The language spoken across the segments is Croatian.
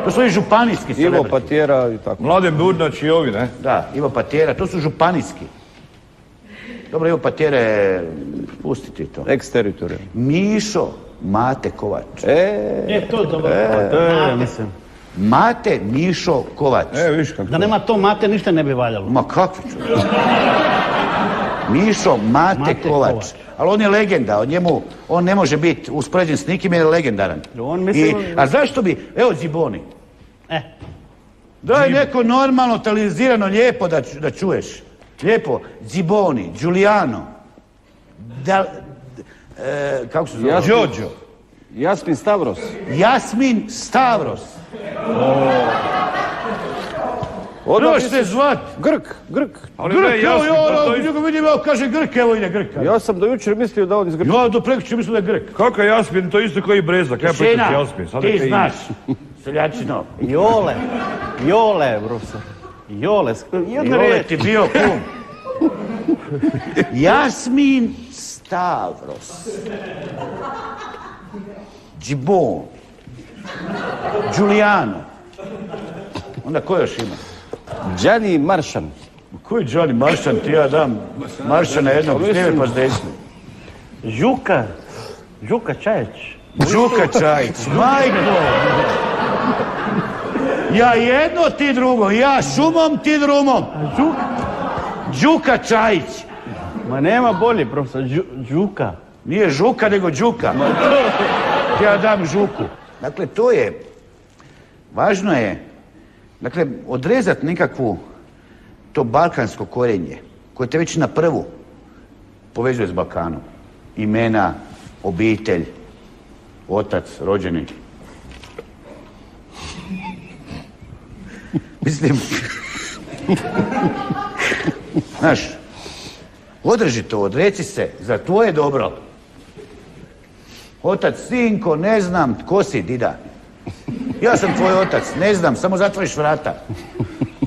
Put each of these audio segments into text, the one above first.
To su ovi županijski celebrity. Ivo Patjera i tako. Mladen Budnač i ovi, ne? Da, Ivo Patjera, to su županijski. Dobro, Ivo Patjera je, pustiti to. Ex-teritorijalno. Mišo Mate Kovač. To je dobro. Mislim. Mate Mišo Kovač. Viš kako. Da nema to Mate, ništa ne bi valjalo. Ma kakvi ću? Mišo Mate Kovač. Ali on je legenda, on ne može biti uspoređen s nikim jer je legendaran. A zašto bi, evo Ziboni. Daj neko normalno, talizirano, lijepo da čuješ. Lijepo, Ziboni, Giuliano. Kako se zove? Đođo. Jasmin Stavros. Jasmin Stavros. Još se zvat. Grk. Grk, evo vidim, evo kaže Grk, evo ide Grk. Ja sam do jučer mislio da on iz Grka. Ja do prekjučer mislio da je Grk. Kako je Jasmin, to isto koji Brezak. Ja pričam Jasmin. Ti znaš, seljačino. Jole, profesor. Jole ti bio kum. Jasmin Stavros. Gibon. Giuliano. Onda ko još ima? Gianni Maršan. Koji Gianni Maršan? Ti ja dam Maršana jednog s lijeve pa s desne. Žuka Čajić. Žuka Čajić, majko! Ja jedno, ti drugo, ja šumom, ti drumom. Đuka Čajić. Ma nema bolje, profesor, Đuka. Nije Žuka, nego Đuka. Ja dam Žuku. Dakle, to je, važno je, dakle, odrezat nekakvu to balkansko korenje, koje te već na prvu povezuje s Balkanom. Imena, obitelj, otac, rođeni. Mislim, znaš, održi to, odreci se za tvoje dobro. Otac, sinko, ne znam, tko si, dida? Ja sam tvoj otac, ne znam, samo zatvoriš vrata.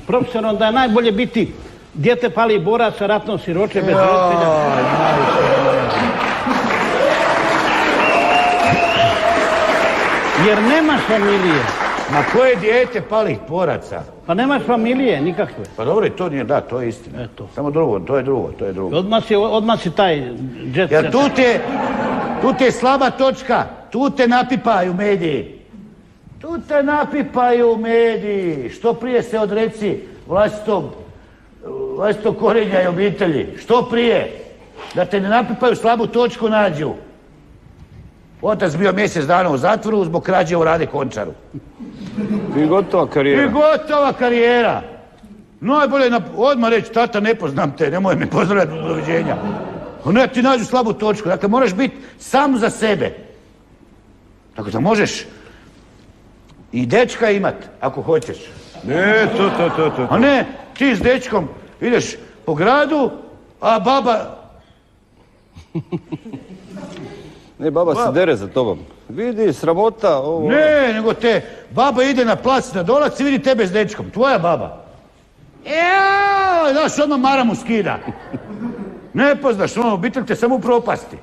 Profesor, onda je najbolje biti dijete palih boraca, ratno siroče, bez roditelja. Jer nemaš familije. Ma koje dijete palih boraca? Pa nemaš familije, nikakve. Pa dobro, i to nije, da, to je istina. Samo drugo, to je drugo. Odmah si taj jet set. Jer tu ti je slaba točka, tu te napipaju mediji. Što prije se odreci vlastitog korenja i obitelji. Što prije. Da te ne napipaju, slabu točku nađu. Otac bio mjesec dana u zatvoru zbog krađe u Rade Končaru. I gotova karijera. Najbolje odmah reći, tata, ne poznam te, nemoj me pozdravljati, doviđenja. Ne, ti nađu slabu točku. Dakle, moraš biti sam za sebe. Tako da možeš i dečka imat, ako hoćeš. Ne, to. A ne, ti s dečkom ideš po gradu, a baba... Ne, baba se dere za tobom. Vidi, sramota, ovo... Ne, nego baba ide na plac na dolac i vidi tebe s dečkom. Tvoja baba. Daš odmah maramu skida. Ne poznaš, obitelj te samo propasti.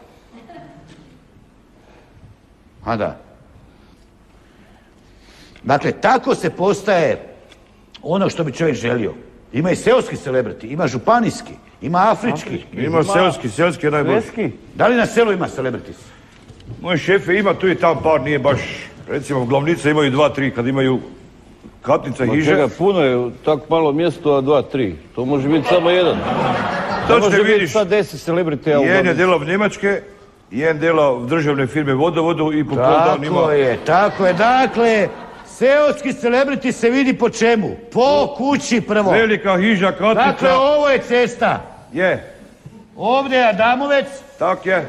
A da. Dakle, tako se postaje ono što bi čovjek želio. Ima i seoski celebrity, ima županijski, ima afrički. Ima seoski je najbolji. Da li na selu ima celebrities? Moj šefe ima tu i tam par, nije baš, recimo glavnice imaju 2-3 kad imaju Katnica i Hiža. Čega, puno je tako malo mjesto, a 2-3. To može biti samo jedan. To ćete vidiš. Sad 10 celebrity-a u jedan je delao Njemačke, jedan delao državne firme Vodovodu i po pol dan ima... Tako je, dakle, seoski celebrity se vidi po čemu? Po kući prvo. Velika Hiža, Katnica... Dakle, ovo je cesta. Je. Ovdje je Adamovec. Tak je.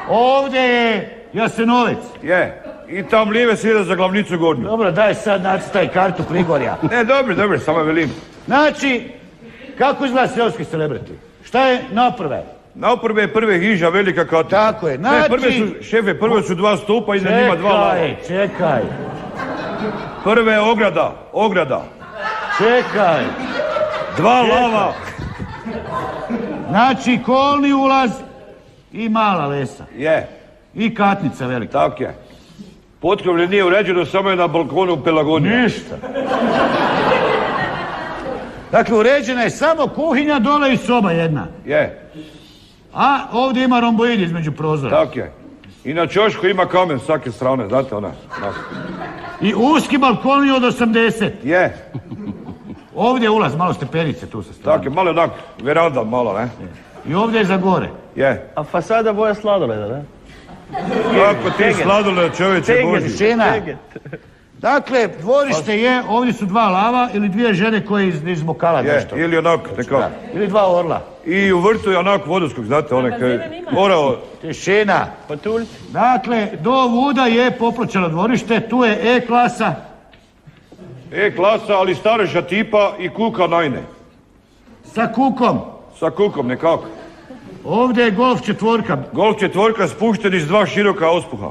Ovdje je Jasenovec. Je. I tam lijeve se ide za glavnicu gornju. Dobro, daj sad nacrtaj kartu Prigorja. Ne, dobro, samo velim. Znači, kako izgleda seoski celebrity? Šta je naprve? Naprve je prve Hiža, Velika Katnica. Tako je, znači... Prve su 2 stupa i na njima 2 lava. Čekaj. Prve je ograda. Čekaj. 2 lava. Znači, kolni ulaz i mala lesa. Je. I Katnica velika. Tak je. Potkrovlje nije uređeno, samo je na balkonu Pelagonija. Ništa. Dakle, uređena je samo kuhinja, dole i soba jedna. Je, A ovdje ima romboid između prozora. tak je. I na čošku ima kamen s svake strane, znate ona. I uski balkoni od 80. Je, Ovdje je ulaz, malo stepenice tu sa strane. tak je, malo onak, veranda malo, ne? I ovdje je za gore. Je. A fasada boja sladoleda, ne? Kako ti sladoled, čovječe Boži. Tišina. Dakle, dvorište je, ovdje su dva lava ili dvije žene koje iz bokala Je, nešto. ili onak, nekako. Ili dva orla. I u vrtu je onak vodoskog, znate, one koje morao... Tišina. Patuljci. Dakle, do ovuda je popločeno dvorište, tu je E-klasa. E-klasa, ali stareša tipa i kuka najne. Sa kukom. Sa kukom, nekako. Ovdje je golf četvorka. Golf četvorka spušten iz dva široka ospuha.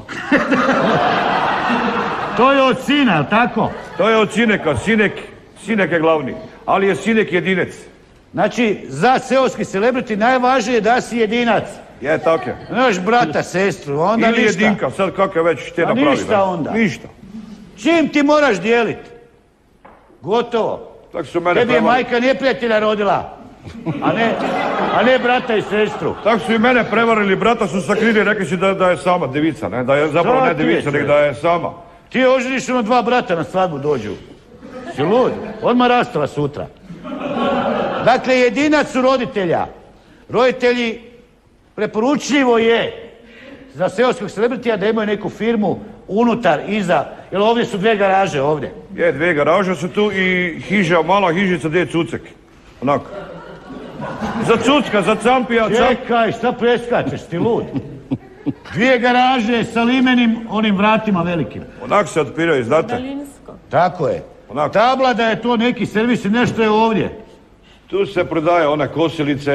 To je od sina, jel tako? To je od Sineka, Sinek je glavni, ali je Sinek jedinec. Znači, za seoski celebrity najvažnije je da si jedinac. Je, tak je. Nemaš brata, sestru, onda Ili ništa. jedinka, sad kako je već te A napravi. ništa onda. Ništa. Čim ti moraš dijeliti? Gotovo. Tako su mene Tebi je prevarili. majka neprijatelja rodila, a ne brata i sestru. Tako su i mene prevarili, brata su sakrili, rekli su da je sama devica, ne? Da je zapravo To ne ti je, devica, nego da je sama. Ti oženiš ono dva brata na svadbu dođu. Si lud? Odmah rastava sutra. Dakle, jedinac su roditelja. Roditelji, preporučljivo je za seoskog celebritija da imaju neku firmu unutar, iza, jer ovdje su dvije garaže ovdje. Je, dvije garaže su tu i hiža, mala hižica gdje je cucek. Onako. Za cucka, za campija, Čekaj, šta preskačeš, ti lud? Dvije garaže sa limenim onim vratima velikim. Onak se otpiraju, znate. Daljinsko. Tako je. Onako. Tabla da je to neki servis i nešto je ovdje. Tu se prodaje one kosilice,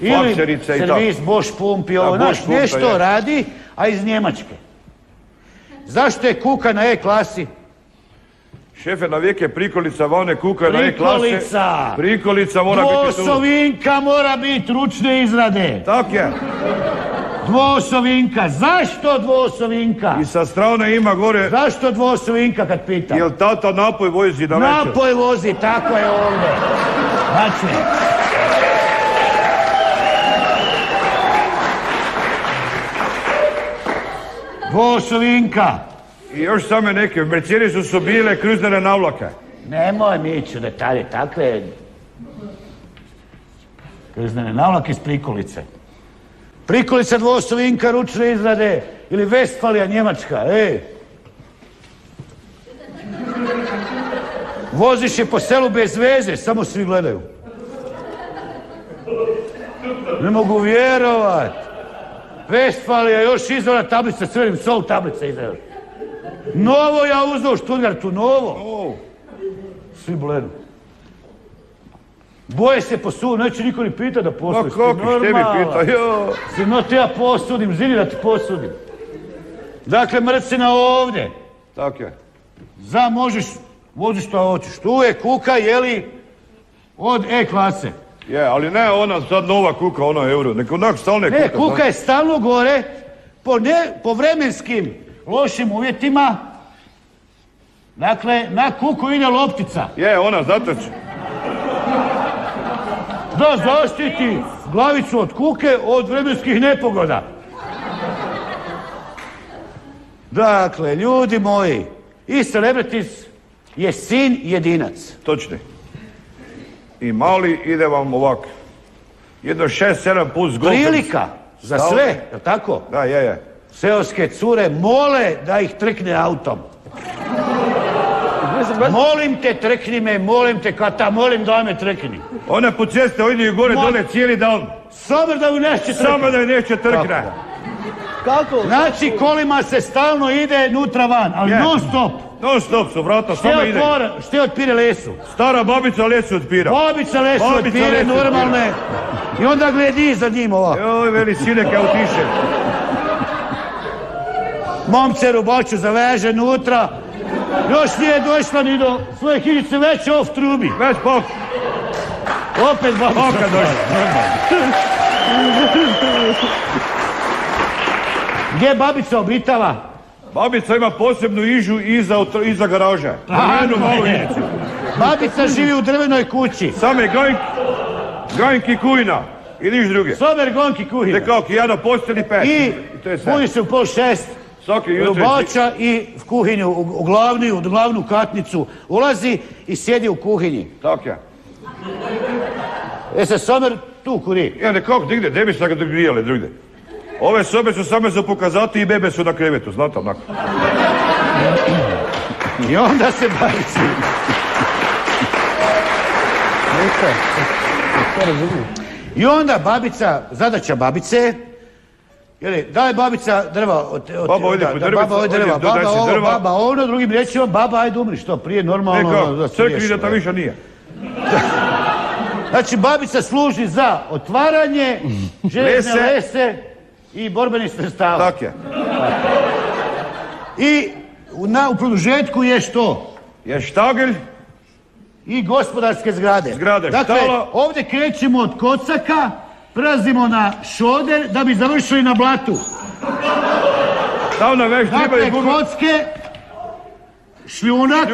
Ili fakserice i tako. servis Bosch pump i ovo, Da, Bosch znaš, pumpa, nešto je. radi, a iz Njemačke. Zašto je kuka na E-klasi? Šefe, na vijek je prikolica, vane kuka na E-klase. Prikolica! Prikolica mora biti tu. Dvosovinka mora biti ručne izrade. Tak je. Dvosovinka. Zašto dvosovinka? I sa strane ima gore, Zašto dvosovinka kad pitam? jel tata napoj vozi na večer. Napoj vozi, tako je ovdje. Znači. Dvosovinka. I još same neke, Mercedesu su bile kruznere navlake. Nemoj mići u detalje, takve kriznene navlake iz prikolice. Prikolica dvosovinka ručne izrade ili Vestfalija Njemačka, Voziš je po selu bez veze, samo svi gledaju. Ne mogu vjerovat. Vestfalija, još izvora tablica s crvenim sol tablica iza. Novo ja uzeo u Stuttgartu, novo. Svi bledu. Boje se posudu, neće niko ni pita da No posudiš. kako, šte mi pita, jo. No te ja posudim, zini da ti posudim. Dakle, mrcina ovdje. Tak je. Možeš, voziš što hoćeš. Tu je kuka, jeli, od E-klase. Je, ali ne ona sad nova kuka, ono euro, nego onak stalne kuka. Ne, kuka je stalno gore, po vremenskim lošim uvjetima. Dakle, na kuku ide loptica. Je, ona zatrči. Da zaštiti glavicu od kuke od vremenskih nepogoda. Dakle, ljudi moji, i celebrities je sin jedinac. Točni. I mali ide vam ovako. Jedno 6-7 put s golfom. Prilika za sve, je tako? Da, je. Seoske cure mole da ih trkne autom. Molim te, trkni me, molim te, kata, molim da me trkni. One po ceste idu gore dole cijeli dan. Samo da ju neće trkne. Samo da je neće trkne. Kako? Znači, kolima se stalno ide nutra van, ali Je. non stop. Non stop su, vrata samo ide. Šte otpire lesu? Stara babica lesu otpira. Babica lesu Babica otpire, lesu normalne. I onda gledi za njim ovako. Joj, veli sinek je utišen. Momce rubaču zaveže nutra. Još nije došla ni do svoje hižice, već off trubi. Već pok. Opet babica. Poka došla. Gdje babica obitava? Babica ima posebnu ižu iza garaža. Jednu malu ižicu. Babica živi u drvenoj kući. Same gajnki kujna. I niš druge. Sober gonki kuhina. Te kako, ja na posteli 5. I to je sve. budi se u 5:30. Svaki jutro. Rubača i u kuhinju, u glavnu katnicu ulazi i sjedi u kuhinji. Tako je. Se Somer tu kuri. Ja nekako nigdje, ne bi se ga grijale drugdje. Ove sobe su same za pokazati i bebe su na krevetu, znate onako. I onda se Babica... I onda babica, zadaća babice, daj babica drva, baba ode po drva, baba ovo, baba ono, drugim riječima, baba ajde umri, što prije normalno da se crkvi riješi. da tam više nije. Znači babica služi za otvaranje željezne lese i borbenih sredstava. Tako je. I u produžetku je što? Je štagelj. I gospodarske zgrade. Dakle, ovdje krećemo od kocaka, prelazimo na šoder da bi završili na blatu. Dakle, kocke, šljunak,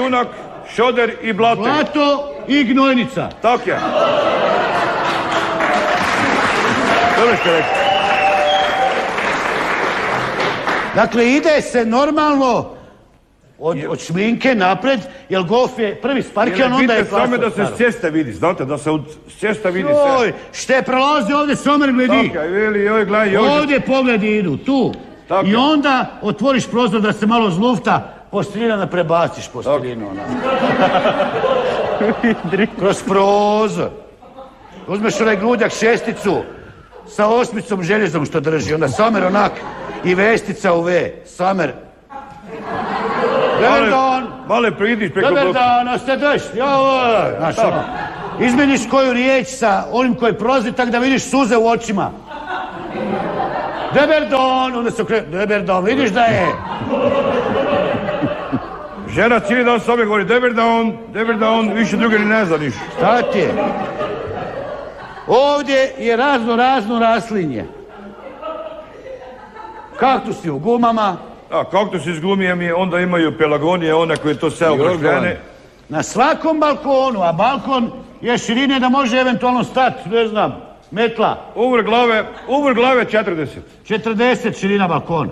šoder i blato. Blato i gnojnica. Tako je. Dobro što rekao. Dakle, ide se normalno od šminke napred, jer golf je prvi sparkiran, onda je plastik. Samo da se s ceste vidi, znate, da se s cesta vidi sve. Oj, šte prolazi ovdje Somer gledi. Tako je, veli, oj, gledaj, ovdje pogledi idu, tu. Tako I onda otvoriš prozor da se malo zlufta, postelina da prebaciš postelinu. Kroz prozor. Uzmeš onaj grudjak šesticu sa 8 željezom što drži, onda Somer onak i vestica u V. Somer. Dobar dan. Male pridiš preko bloka. Dobar dan, a ste došli? Znaš ono, izmeniš koju riječ sa onim koji prolazi tak da vidiš suze u očima. Dobar dan, onda se okrenu. Dobar dan, vidiš da je. Žena cijeli dan s tome govori dobar dan, više druge ni ne zna niš. Šta ti je? Ovdje je razno raslinje. Kaktusi u gumama. A kaktusi s gumijem onda imaju pelagonije, one koje to sve obršljene. Na svakom balkonu, a balkon je širine da može eventualno stati, ne znam, metla. Uvrh glave 40. 40 širina balkona.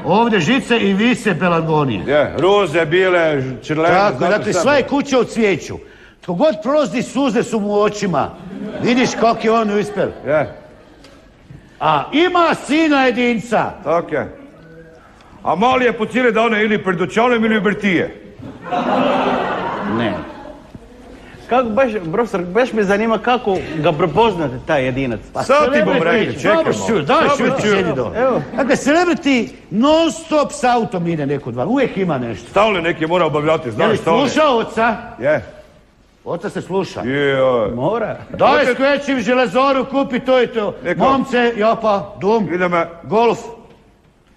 Ovdje žice i vise pelagonije. Je, roze, bijele, čirlene. Tako, dakle, sva je kuća u cvijeću. Tko god prolazi, suze su mu u očima. Vidiš kako je on uspjel. Je. A ima sina jedinca. Tako je. A mali je po cijele dane ili pred očalem ili vrtije. Ne. Kako profesor, baš me zanima kako ga prepoznate taj jedinac. Sad ti bom rekli, čekaj malo. Daj šuti, sjedi dole. Dakle, celebrity non stop s autom ide nekud van, uvijek ima nešto. Stalno neki mora obavljati, znaš stalno. Je li sluša oca? Je. Oca se sluša. Mora. Daj skrećim železoru, kupi to i to. Momce, japa, dum, golf.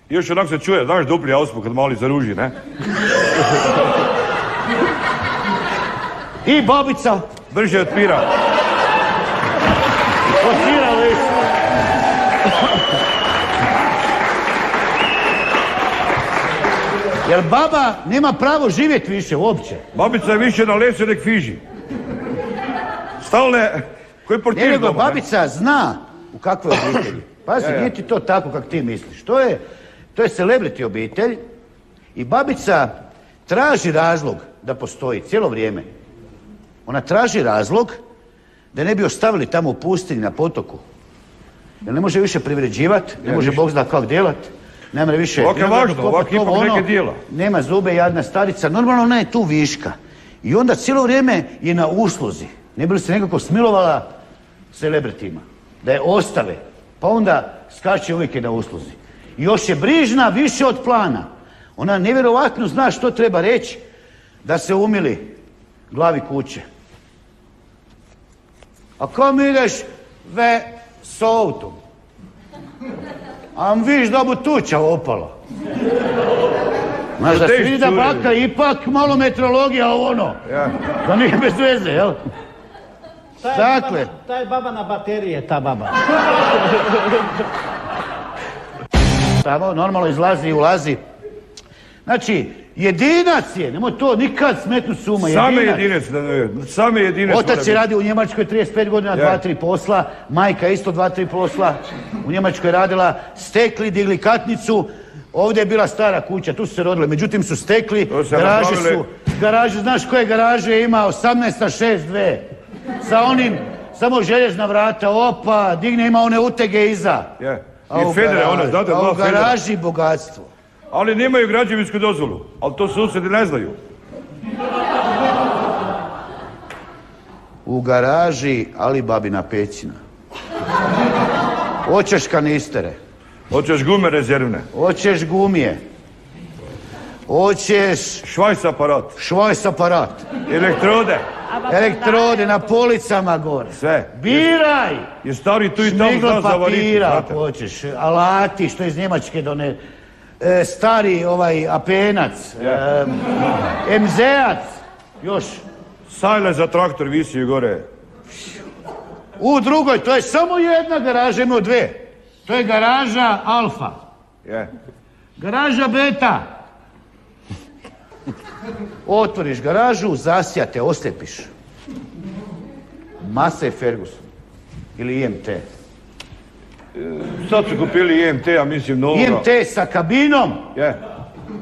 Još onak se čuje, znaš dupli auspuh kad mali zaruži, ne? I babica. Brže otpira. Otpira listu. Jer baba nema pravo živjeti više uopće. Babica je više na lesu nek fiži. Stalne, koji portir nego doma, babica zna u kakvoj obitelji. Pazi, nije ti to tako kako ti misliš. To je celebrity obitelj i babica traži razlog da postoji cijelo vrijeme. Ona traži razlog da ne bi ostavili tamo u pustinji na potoku. Jer ne može više privređivati, ne može Bog zna kako djelati. Nema više... Ovak je važno, ovak ipak neke dijela. Nema zube, jadna starica. Normalno ona je tu viška. I onda cijelo vrijeme je na usluzi. Ne bi li se nekako smilovala celebritima. Da je ostave. Pa onda skače uvijek je na usluzi. I još je brižna više od plana. Ona nevjerovatno zna što treba reći da se umili glavi kuće. A kom ideš s autom? A viš da bu tuča opala. Znaš da se vidi da baka ipak malo meteorologija ono. Da nije bez veze, jel? Dakle. Ta je baba na baterije, ta baba. tamo, normalno izlazi i ulazi. Znači, jedinac je, nemoj to nikad smetnu suma, jedinac. Same jedinac. Otac je radio u Njemačkoj 35 godina, 2-3 posla, majka isto 2-3 posla, u Njemačkoj je radila, stekli, digli katnicu, ovdje je bila stara kuća, tu su se rodili, međutim su stekli, garaže, znaš koje garaže ima, 18/6-2, sa onim, samo željezna vrata, opa, digne, ima one utege iza. I federe, one, znate, a u garaži bogatstvo. Ali nemaju građevinsku dozvolu, ali to susjedi ne znaju. U garaži Alibabina pećina. Hoćeš kanistere. Hoćeš gume rezervne. Hoćeš gumije. Hoćeš... Švajs aparat. Elektrode na policama gore. Sve. Biraj! Je stari tu i tamo Šmigla zna zavariti. papira, hoćeš. Alati, što iz Njemačke done. Stari apenac. MZ-ac. Još. Sajle za traktor visi gore. U drugoj, to je samo jedna garaža, ima dve. To je garaža Alfa. Garaža Beta. Otvoriš garažu, zasjate, oslepiš. Massey Ferguson. Ili IMT. Sad su kupili IMT, ja mislim novoga. IMT sa kabinom.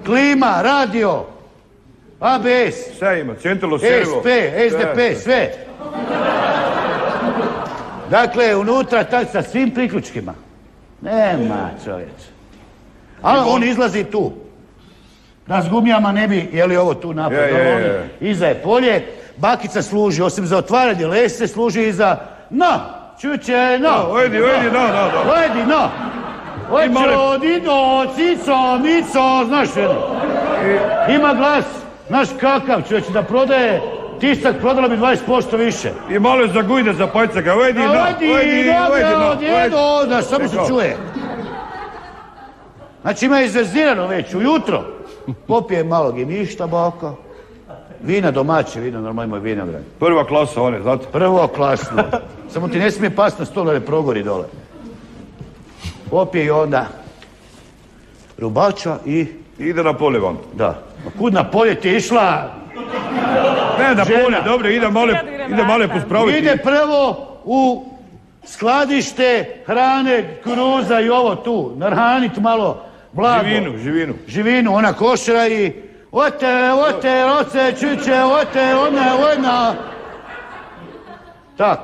Klima, radio. ABS. Sve ima, centralo servo. SP, SDP, sve. Dakle, unutra tak sa svim priključkima. Nema čovječe. Ali on izlazi tu. Da s gumijama ne bi, je li ovo tu napad, iza je polje, bakica služi, osim za otvaranje lese, služi i za čuće, Ojedi, odi, cico, mico, znaš jedno. Ima glas, znaš kakav čovječe, da prodaje tisak, prodala bi 20% više. I malo za gujde za pajcaka, ojedi, da, samo se čuje. Znači ima izvezirano već, ujutro. Popije malog i ništa, baka. Vina domaće, vino, normalno imaju vinograd. Prva klasa one, znate? Prvoklasno. Samo ti ne smije past na stol, da ne progori dole. Popije i onda rubača i... Ide na polje vam. Da. A kud na polje ti išla? Ne, na polje, dobro, ide malo pospraviti. Ide prvo u skladište hrane, kuruza i ovo tu. Narhanit malo blago. Živinu, ona košera i... Ote, čuće, ona. Tak.